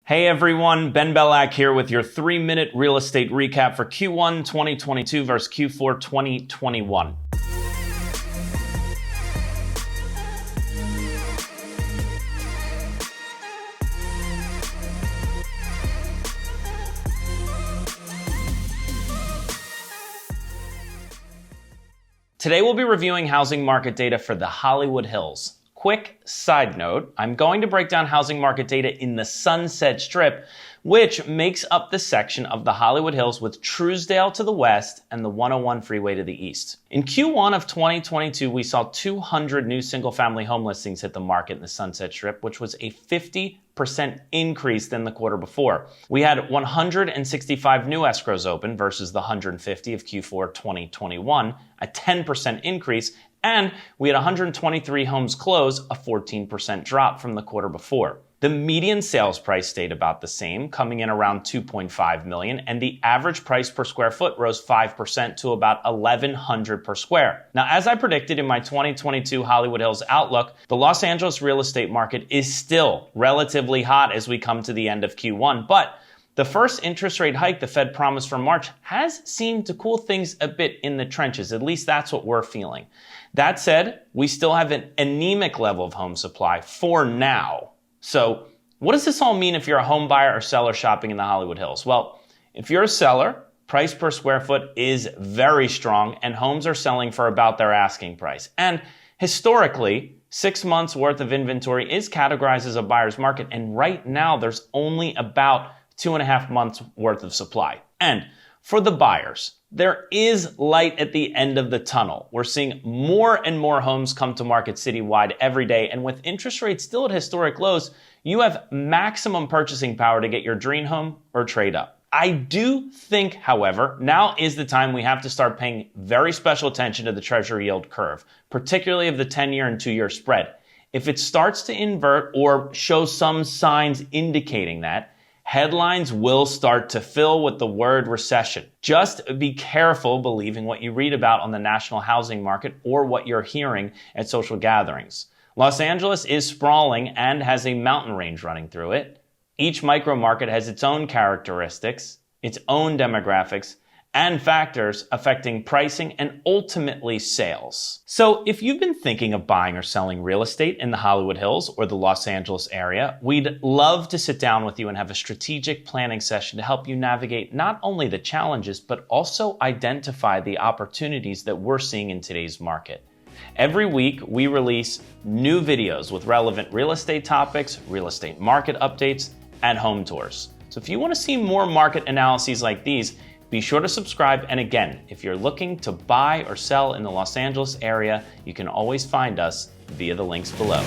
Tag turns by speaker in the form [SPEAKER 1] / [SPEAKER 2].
[SPEAKER 1] Hey everyone, Ben Belack here with your 3-minute real estate recap for Q1 2022 versus Q4 2021. Today we'll be reviewing housing market data for the Hollywood Hills. Quick side note, I'm going to break down housing market data in the Sunset Strip, which makes up the section of the Hollywood Hills with Truesdale to the west and the 101 freeway to the east. In Q1 of 2022, we saw 200 new single-family home listings hit the market in the Sunset Strip, which was a 50% increase than the quarter before. We had 165 new escrows open versus the 150 of Q4 2021, a 10% increase, and we had 123 homes close, a 14% drop from the quarter before. The median sales price stayed about the same, coming in around $2.5 million, and the average price per square foot rose 5% to about $1,100 per square. Now, as I predicted in my 2022 Hollywood Hills Outlook, the Los Angeles real estate market is still relatively hot as we come to the end of Q1, but the first interest rate hike the Fed promised for March has seemed to cool things a bit in the trenches. At least that's what we're feeling. That said, we still have an anemic level of home supply for now. So what does this all mean if you're a home buyer or seller shopping in the Hollywood Hills? Well, if you're a seller, price per square foot is very strong and homes are selling for about their asking price. And historically, 6 months worth of inventory is categorized as a buyer's market. And right now there's only about 2.5 months worth of supply. And for the buyers, there is light at the end of the tunnel. We're seeing more and more homes come to market citywide every day. And with interest rates still at historic lows, you have maximum purchasing power to get your dream home or trade up. I do think, however, now is the time we have to start paying very special attention to the Treasury yield curve, particularly of the 10-year and 2-year spread. If it starts to invert or show some signs indicating that, headlines will start to fill with the word recession. Just be careful believing what you read about on the national housing market or what you're hearing at social gatherings. Los Angeles is sprawling and has a mountain range running through it. Each micro market has its own characteristics, its own demographics, and factors affecting pricing and ultimately sales. So if you've been thinking of buying or selling real estate in the Hollywood Hills or the Los Angeles area, we'd love to sit down with you and have a strategic planning session to help you navigate not only the challenges, but also identify the opportunities that we're seeing in today's market. Every week, we release new videos with relevant real estate topics, real estate market updates, and home tours. So if you want to see more market analyses like these, be sure to subscribe, and again, if you're looking to buy or sell in the Los Angeles area, you can always find us via the links below.